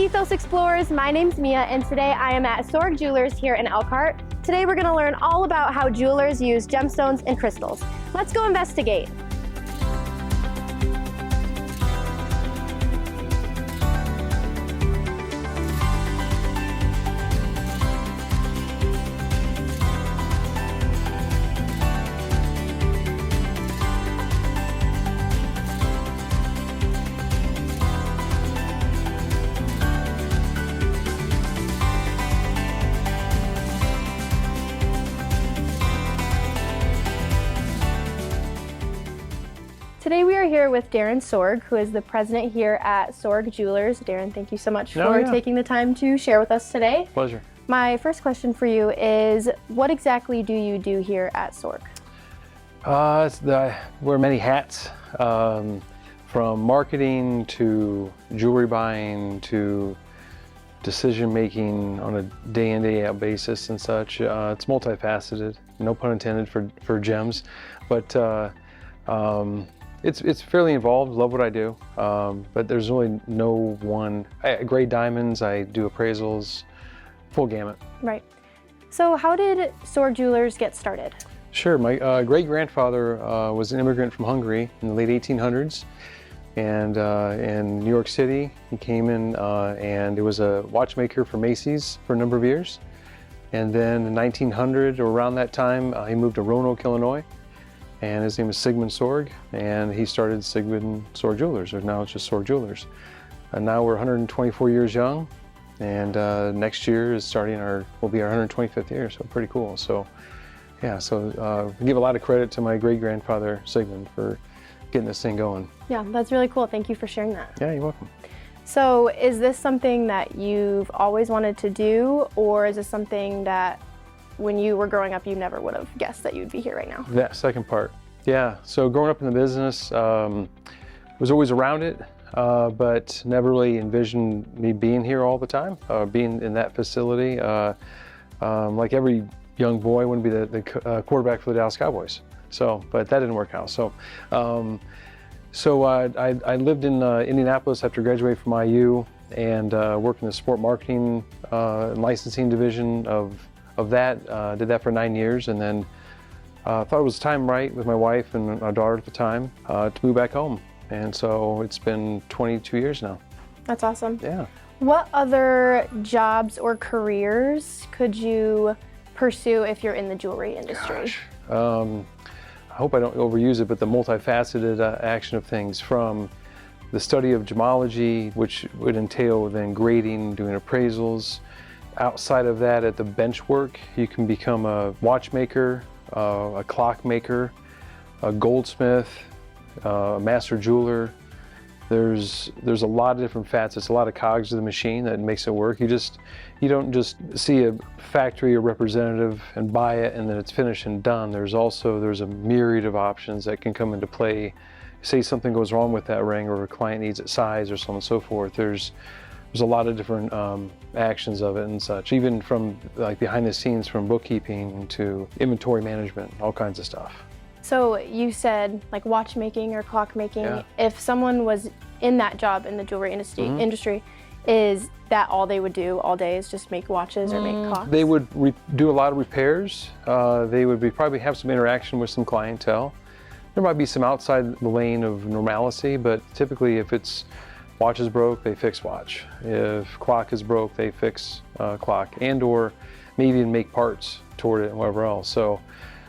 ETHOS Explorers, my name's Mia, and today I am at Sorg Jewelers here in Elkhart. Today we're going to learn all about how jewelers use gemstones and crystals. Let's go investigate. Today we are here with Darin Sorg, who is the president here at Sorg Jewelers. Darin, thank you so much for taking the time to share with us today. Pleasure. My first question for you is, what exactly do you do here at Sorg? Wear many hats, from marketing to jewelry buying to decision making on a day in, day out basis and such. It's multifaceted, no pun intended for gems, but it's fairly involved. Love what I do, but there's really no one. I grade diamonds, I do appraisals, full gamut. Right. So how did Sorg Jewelers get started? Sure. My great-grandfather was an immigrant from Hungary in the late 1800s, and in New York City he came in and it was a watchmaker for Macy's for a number of years, and then in 1900 or around that time he moved to Roanoke, Illinois. And his name is Sigmund Sorg, and he started Sigmund Sorg Jewelers, or now it's just Sorg Jewelers. And now we're 124 years young, and next year will be our 125th year, so pretty cool. So, yeah, I give a lot of credit to my great-grandfather Sigmund for getting this thing going. Yeah, that's really cool. Thank you for sharing that. Yeah, you're welcome. So, is this something that you've always wanted to do, or is this something that when you were growing up, you never would have guessed that you'd be here right now? That second part, yeah. So growing up in the business, was always around it, but never really envisioned me being here all the time, being in that facility. Like every young boy, I wanted to be the quarterback for the Dallas Cowboys. But that didn't work out. I lived in Indianapolis after graduating from IU, and worked in the sport marketing and licensing division of that. Did that for 9 years, and then thought it was time right with my wife and our daughter at the time to move back home. And so it's been 22 years now. That's awesome. Yeah. What other jobs or careers could you pursue if you're in the jewelry industry? Gosh. I hope I don't overuse it, but the multifaceted action of things, from the study of gemology, which would entail then grading, doing appraisals. Outside of that, at the bench work, you can become a watchmaker, a clockmaker, a goldsmith, a master jeweler. There's a lot of different facets, a lot of cogs to the machine that makes it work. You don't just see a factory or representative and buy it and then it's finished and done. There's a myriad of options that can come into play. Say something goes wrong with that ring, or a client needs it size or so on and so forth. There's a lot of different actions of it and such, even from like behind the scenes, from bookkeeping to inventory management, all kinds of stuff. So you said like watchmaking or clockmaking. Yeah. If someone was in that job in the jewelry industry, is that all they would do all day, is just make watches or make clocks? They would do a lot of repairs. They would probably have some interaction with some clientele. There might be some outside the lane of normalcy, but typically if it's watch is broke, they fix watch. If clock is broke, they fix clock, and or maybe even make parts toward it and whatever else. So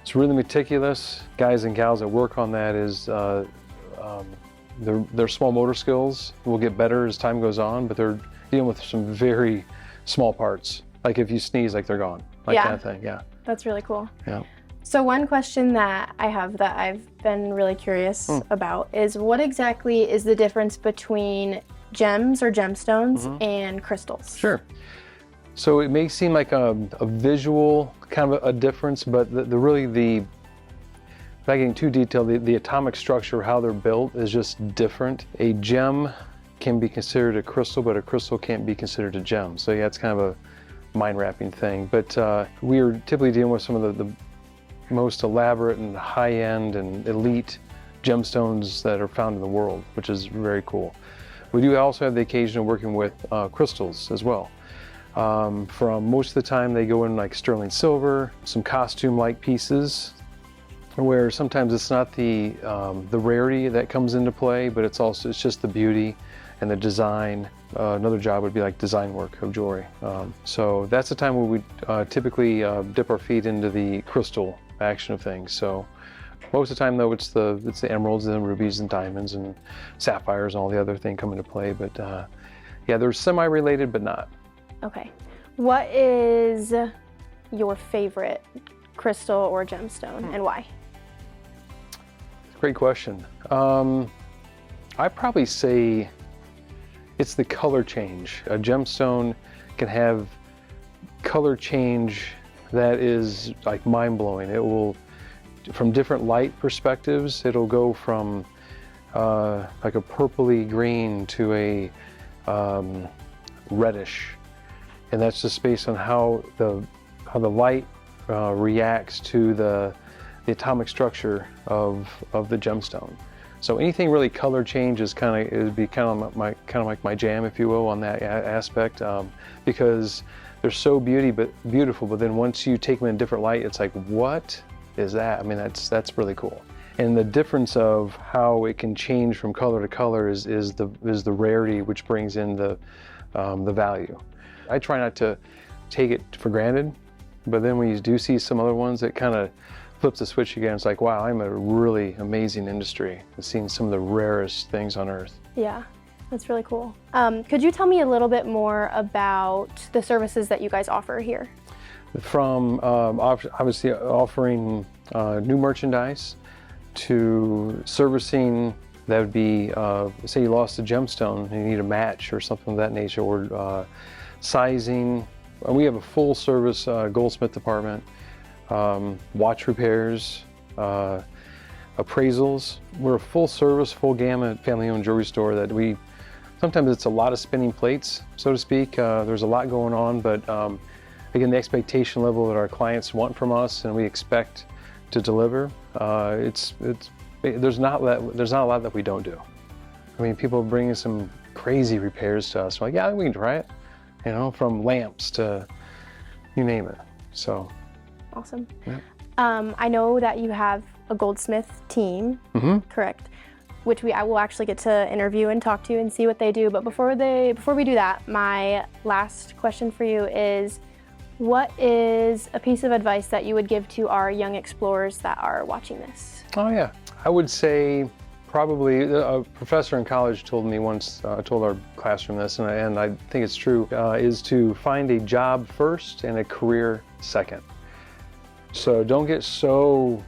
it's really meticulous. Guys and gals that work on that their small motor skills will get better as time goes on, but they're dealing with some very small parts. Like if you sneeze, like they're gone, like kind of thing. Yeah. That's really cool. Yeah. So one question that I have that I've been really curious about is, what exactly is the difference between gems or gemstones and crystals? Sure. So it may seem like a visual kind of a difference, but without getting too detailed, the atomic structure, how they're built, is just different. A gem can be considered a crystal, but a crystal can't be considered a gem. So yeah, it's kind of a mind-wrapping thing. But we are typically dealing with some of the most elaborate and high-end and elite gemstones that are found in the world, which is very cool. We do also have the occasion of working with crystals as well. From most of the time they go in like sterling silver, some costume-like pieces, where sometimes it's not the rarity that comes into play, but it's just the beauty and the design. Another job would be like design work of jewelry. So that's the time where we typically dip our feet into the crystal action of things. So most of the time though, it's the emeralds and rubies and diamonds and sapphires and all the other things come into play. But yeah, they're semi-related, but not. Okay. What is your favorite crystal or gemstone and why? Great question. I'd probably say it's the color change. A gemstone can have color change that is like mind-blowing. It will, from different light perspectives, it'll go from like a purpley green to a reddish, and that's just based on how the light reacts to the atomic structure of the gemstone. So anything really color change is it would be kind of like my jam, if you will, on that aspect, because they're so beautiful. But then once you take them in a different light, it's like, what is that? I mean, that's really cool. And the difference of how it can change from color to color is the rarity, which brings in the value. I try not to take it for granted, but then when you do see some other ones, it kind of flips the switch again. It's like, wow, I'm in a really amazing industry. I've seen some of the rarest things on earth. Yeah, that's really cool. Could you tell me a little bit more about the services that you guys offer here? From obviously offering new merchandise to servicing. That would be, say you lost a gemstone and you need a match or something of that nature, or sizing. We have a full service goldsmith department. Watch repairs, appraisals. We're a full service, full gamut family-owned jewelry store that sometimes it's a lot of spinning plates, so to speak. There's a lot going on, but again, the expectation level that our clients want from us and we expect to deliver, there's not a lot that we don't do. I mean, people bring in some crazy repairs to us. We're like, yeah, we can try it. You know, from lamps to you name it. So. Awesome. Yeah. I know that you have a goldsmith team, correct? Which I will actually get to interview and talk to and see what they do. But before we do that, my last question for you is, what is a piece of advice that you would give to our young explorers that are watching this? Oh yeah, I would say probably a professor in college told me once, told our classroom this, and I think it's true, is to find a job first and a career second. So don't get so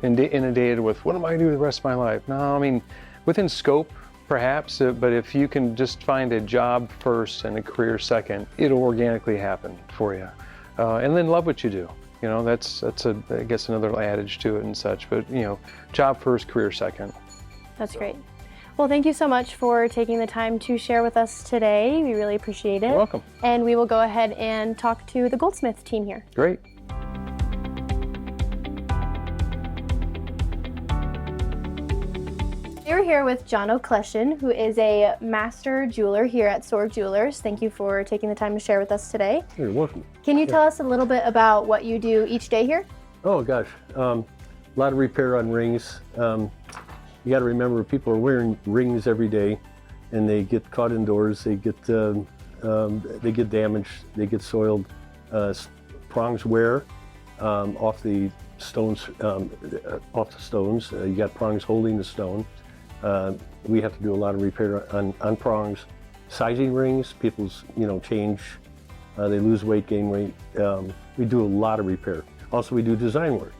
inundated with what am I going to do the rest of my life? No, I mean, within scope, perhaps, but if you can just find a job first and a career second, it'll organically happen for you. And then love what you do. You know, that's I guess another adage to it and such, but you know, job first, career second. That's great. Well, thank you so much for taking the time to share with us today. We really appreciate it. You're welcome. And we will go ahead and talk to the goldsmith team here. Great. We're here with John O'Kleshin, who is a master jeweler here at Sorg Jewelers. Thank you for taking the time to share with us today. You're welcome. Can you tell us a little bit about what you do each day here? Oh gosh, a lot of repair on rings. You got to remember, people are wearing rings every day, and they get caught indoors. They get damaged. They get soiled. Prongs wear off the stones. You got prongs holding the stone. We have to do a lot of repair on prongs. Sizing rings, people's change. They lose weight, gain weight. We do a lot of repair. Also, we do design work,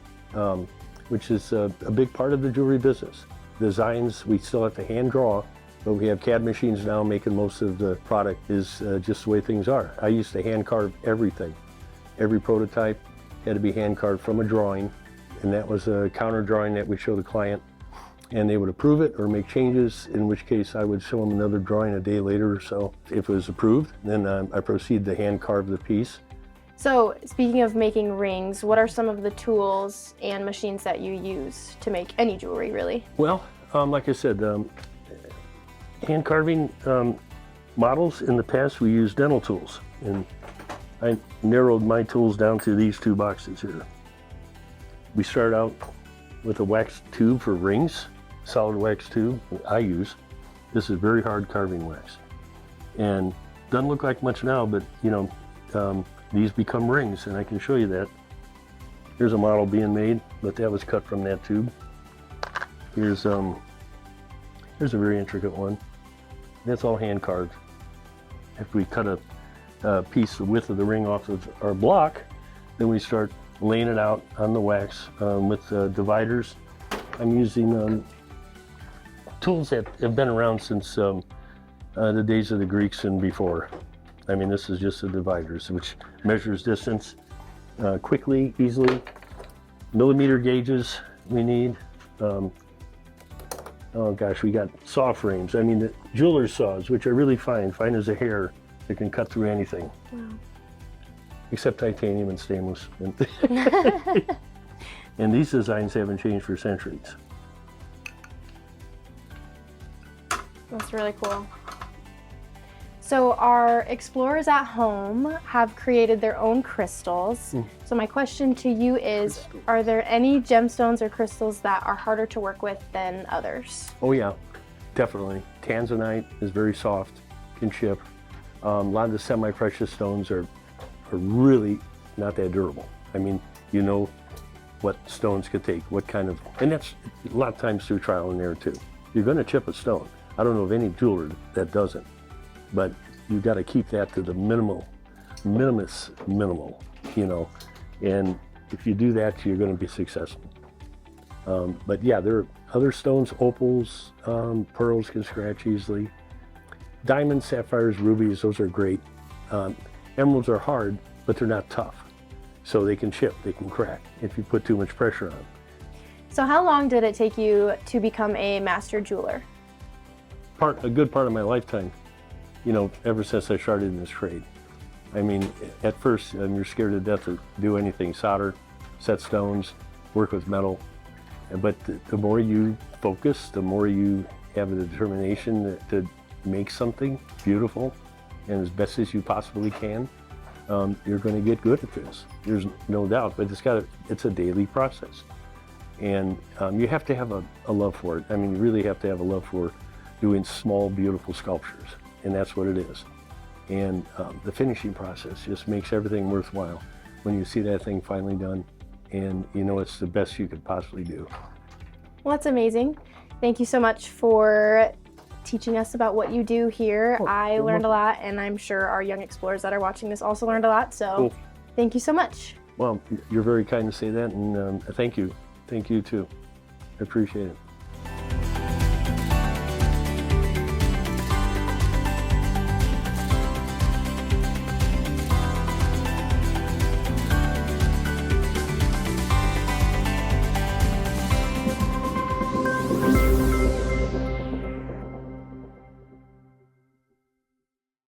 which is a big part of the jewelry business. Designs we still have to hand draw, but we have CAD machines now making most of the product. Is just the way things are. I used to hand carve everything. Every prototype had to be hand carved from a drawing, and that was a counter drawing that we show the client, and they would approve it or make changes, in which case I would show them another drawing a day later or so. If it was approved, then I proceed to hand carve the piece. So speaking of making rings, what are some of the tools and machines that you use to make any jewelry, really? Well, like I said, hand carving models, in the past we used dental tools, and I narrowed my tools down to these 2 boxes here. We start out with a wax tube for rings, solid wax tube I use. This is very hard carving wax, and doesn't look like much now, but you know, these become rings, and I can show you that. Here's a model being made, but that was cut from that tube. Here's a very intricate one. That's all hand carved. If we cut a piece, the width of the ring off of our block, then we start laying it out on the wax with dividers. I'm using tools that have been around since the days of the Greeks and before. I mean, this is just the dividers, which measures distance quickly, easily. Millimeter gauges we need. Oh gosh, we got saw frames. I mean, the jeweler's saws, which are really fine as a hair. They can cut through anything. Wow. Except titanium and stainless. And these designs haven't changed for centuries. That's really cool. So our explorers at home have created their own crystals. So my question to you is, are there any gemstones or crystals that are harder to work with than others? Oh yeah, definitely. Tanzanite is very soft, can chip. A lot of the semi-precious stones are really not that durable. I mean, you know what stones could take, what kind of, and that's a lot of times through trial and error too. You're gonna chip a stone. I don't know of any jeweler that doesn't. But you've got to keep that to the minimal, you know, and if you do that, you're going to be successful. But yeah, there are other stones, opals, pearls can scratch easily. Diamonds, sapphires, rubies, those are great. Emeralds are hard, but they're not tough. So they can chip, they can crack if you put too much pressure on them. So how long did it take you to become a master jeweler? A good part of my lifetime. You know, ever since I started in this trade. I mean, at first, you're scared to death to do anything, solder, set stones, work with metal. But the more you focus, the more you have the determination to make something beautiful and as best as you possibly can, you're going to get good at this. There's no doubt, but it's a daily process. And you have to have a love for it. I mean, you really have to have a love for doing small, beautiful sculptures. And that's what it is. And the finishing process just makes everything worthwhile when you see that thing finally done and you know it's the best you could possibly do. Well, that's amazing. Thank you so much for teaching us about what you do here. I learned a lot, and I'm sure our young explorers that are watching this also learned a lot, so thank you so much. Well, you're very kind to say that, and thank you. Thank you too. I appreciate it.